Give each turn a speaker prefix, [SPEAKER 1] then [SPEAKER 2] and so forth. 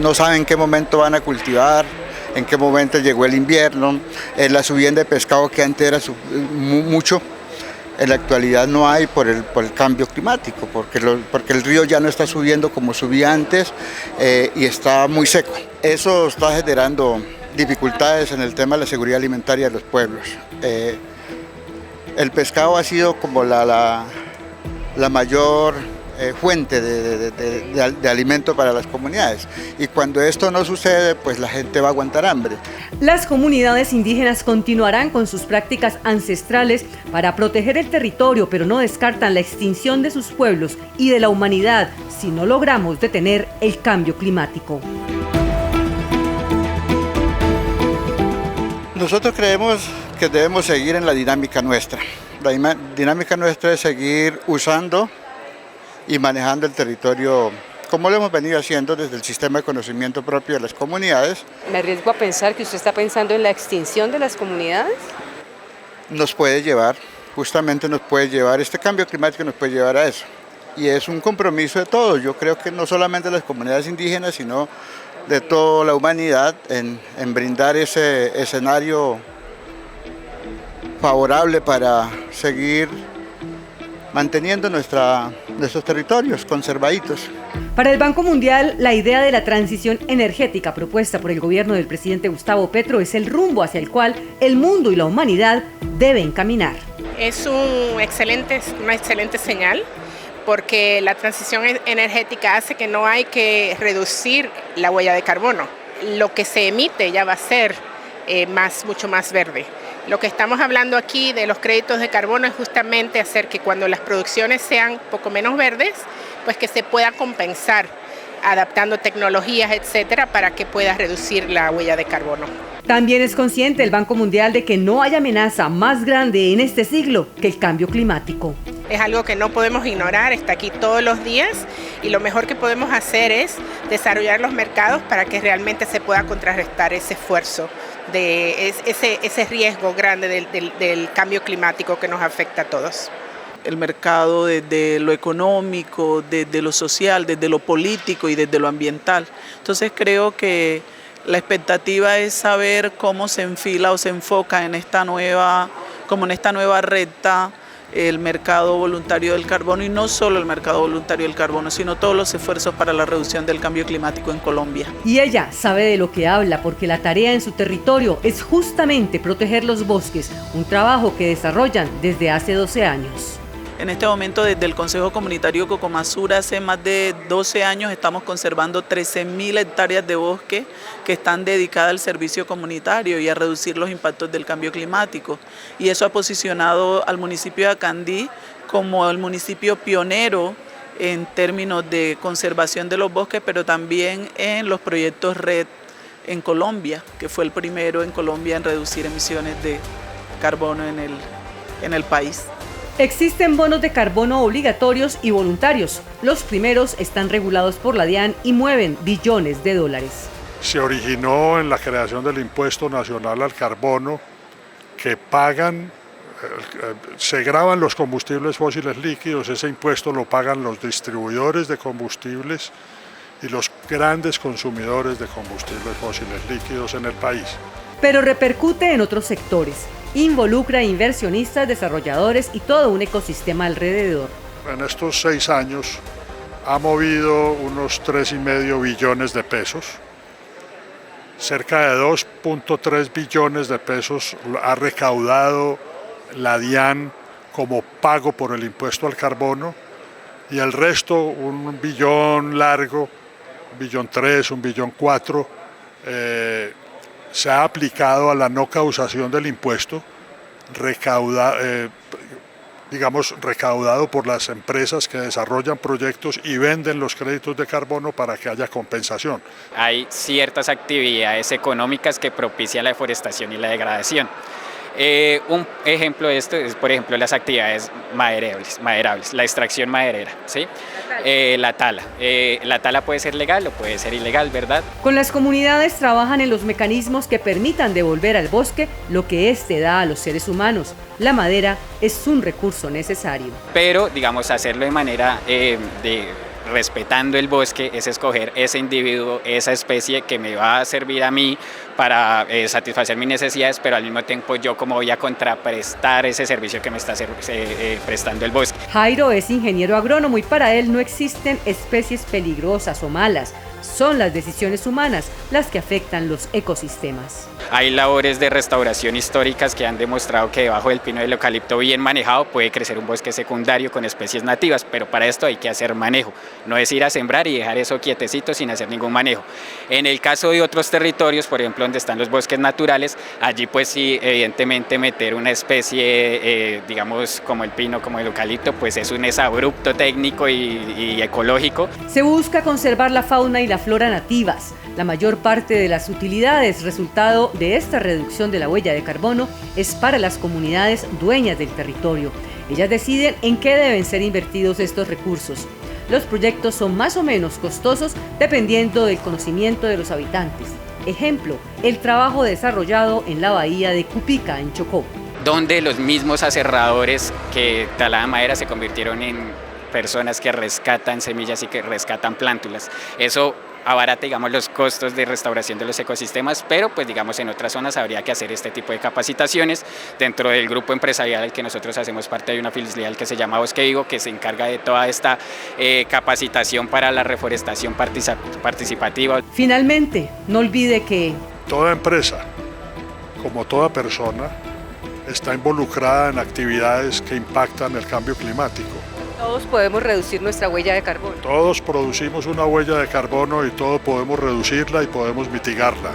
[SPEAKER 1] no saben en qué momento van a cultivar, en qué momento llegó el invierno, la subienda de pescado que antes era mucho, en la actualidad no hay por el cambio climático, porque el río ya no está subiendo como subía antes y está muy seco. Eso está generando dificultades en el tema de la seguridad alimentaria de los pueblos. El pescado ha sido como la mayor fuente de alimento para las comunidades, y cuando esto no sucede, pues la gente va a aguantar hambre.
[SPEAKER 2] Las comunidades indígenas continuarán con sus prácticas ancestrales para proteger el territorio, pero no descartan la extinción de sus pueblos y de la humanidad si no logramos detener el cambio climático.
[SPEAKER 1] Nosotros creemos que debemos seguir en la dinámica nuestra. La dinámica nuestra es seguir usando y manejando el territorio como lo hemos venido haciendo desde el sistema de conocimiento propio de las comunidades.
[SPEAKER 3] Me arriesgo a pensar que usted está pensando en la extinción de las comunidades.
[SPEAKER 1] Nos puede llevar, justamente nos puede llevar, este cambio climático nos puede llevar a eso. Y es un compromiso de todos. Yo creo que no solamente de las comunidades indígenas, sino de toda la humanidad en brindar ese escenario favorable para seguir manteniendo nuestros territorios conservaditos.
[SPEAKER 2] Para el Banco Mundial, la idea de la transición energética propuesta por el gobierno del presidente Gustavo Petro es el rumbo hacia el cual el mundo y la humanidad deben caminar.
[SPEAKER 4] Es una excelente señal, porque la transición energética hace que no hay que reducir la huella de carbono. Lo que se emite ya va a ser mucho más verde. Lo que estamos hablando aquí de los créditos de carbono es justamente hacer que cuando las producciones sean poco menos verdes, pues que se pueda compensar adaptando tecnologías, etcétera, para que pueda reducir la huella de carbono.
[SPEAKER 2] También es consciente el Banco Mundial de que no hay amenaza más grande en este siglo que el cambio climático.
[SPEAKER 4] Es algo que no podemos ignorar, está aquí todos los días, y lo mejor que podemos hacer es desarrollar los mercados para que realmente se pueda contrarrestar ese esfuerzo, ese riesgo grande del cambio climático que nos afecta a todos.
[SPEAKER 5] El mercado desde lo económico, desde lo social, desde lo político y desde lo ambiental. Entonces creo que la expectativa es saber cómo se enfila o se enfoca en esta nueva recta el mercado voluntario del carbono, y no solo el mercado voluntario del carbono, sino todos los esfuerzos para la reducción del cambio climático en Colombia.
[SPEAKER 2] Y ella sabe de lo que habla, porque la tarea en su territorio es justamente proteger los bosques, un trabajo que desarrollan desde hace 12 años.
[SPEAKER 5] En este momento, desde el Consejo Comunitario Cocomasura, hace más de 12 años estamos conservando 13.000 hectáreas de bosque que están dedicadas al servicio comunitario y a reducir los impactos del cambio climático. Y eso ha posicionado al municipio de Acandí como el municipio pionero en términos de conservación de los bosques, pero también en los proyectos RED en Colombia, que fue el primero en Colombia en reducir emisiones de carbono en el país.
[SPEAKER 2] Existen bonos de carbono obligatorios y voluntarios. Los primeros están regulados por la DIAN y mueven billones de dólares.
[SPEAKER 6] Se originó en la creación del impuesto nacional al carbono, que se graban los combustibles fósiles líquidos. Ese impuesto lo pagan los distribuidores de combustibles y los grandes consumidores de combustibles fósiles líquidos en el país.
[SPEAKER 2] Pero repercute en otros sectores. Involucra a inversionistas, desarrolladores y todo un ecosistema alrededor.
[SPEAKER 6] En estos 6 años ha movido unos 3,5 billones de pesos. Cerca de 2,3 billones de pesos ha recaudado la DIAN como pago por el impuesto al carbono, y el resto, 1 billón largo, 1,3 billones, 1,4 billones, se ha aplicado a la no causación del impuesto, recaudado por las empresas que desarrollan proyectos y venden los créditos de carbono para que haya compensación.
[SPEAKER 7] Hay ciertas actividades económicas que propician la deforestación y la degradación. Un ejemplo de esto es, por ejemplo, las actividades maderables, la extracción maderera, ¿sí? La tala. La tala puede ser legal o puede ser ilegal, ¿verdad?
[SPEAKER 2] Con las comunidades trabajan en los mecanismos que permitan devolver al bosque lo que éste da a los seres humanos. La madera es un recurso necesario.
[SPEAKER 7] Pero, digamos, hacerlo de manera respetando el bosque, es escoger ese individuo, esa especie que me va a servir a mí para satisfacer mis necesidades, pero al mismo tiempo yo como voy a contraprestar ese servicio que me está prestando el bosque.
[SPEAKER 2] Jairo es ingeniero agrónomo y para él no existen especies peligrosas o malas, son las decisiones humanas las que afectan los ecosistemas.
[SPEAKER 7] Hay labores de restauración históricas que han demostrado que debajo del pino y del eucalipto bien manejado puede crecer un bosque secundario con especies nativas, pero para esto hay que hacer manejo, no es ir a sembrar y dejar eso quietecito sin hacer ningún manejo. En el caso de otros territorios, por ejemplo donde están los bosques naturales, allí pues sí, evidentemente meter una especie, digamos como el pino, como el eucalipto, pues es un exabrupto técnico y ecológico.
[SPEAKER 2] Se busca conservar la fauna y la flora nativas. La mayor parte de las utilidades resultado de esta reducción de la huella de carbono es para las comunidades dueñas del territorio. Ellas deciden en qué deben ser invertidos estos recursos. Los proyectos son más o menos costosos dependiendo del conocimiento de los habitantes. Ejemplo, el trabajo desarrollado en la bahía de Cupica, en Chocó.
[SPEAKER 7] Donde los mismos aserradores que talaban madera se convirtieron en personas que rescatan semillas y que rescatan plántulas. Eso abarata, digamos, los costos de restauración de los ecosistemas, pero pues digamos en otras zonas habría que hacer este tipo de capacitaciones. Dentro del grupo empresarial al que nosotros hacemos parte hay una filial que se llama Bosque Vivo, que se encarga de toda esta capacitación para la reforestación participativa.
[SPEAKER 2] Finalmente, no olvide que
[SPEAKER 6] toda empresa, como toda persona, está involucrada en actividades que impactan el cambio climático.
[SPEAKER 3] Todos podemos reducir nuestra huella de carbono.
[SPEAKER 6] Todos producimos una huella de carbono y todos podemos reducirla y podemos mitigarla.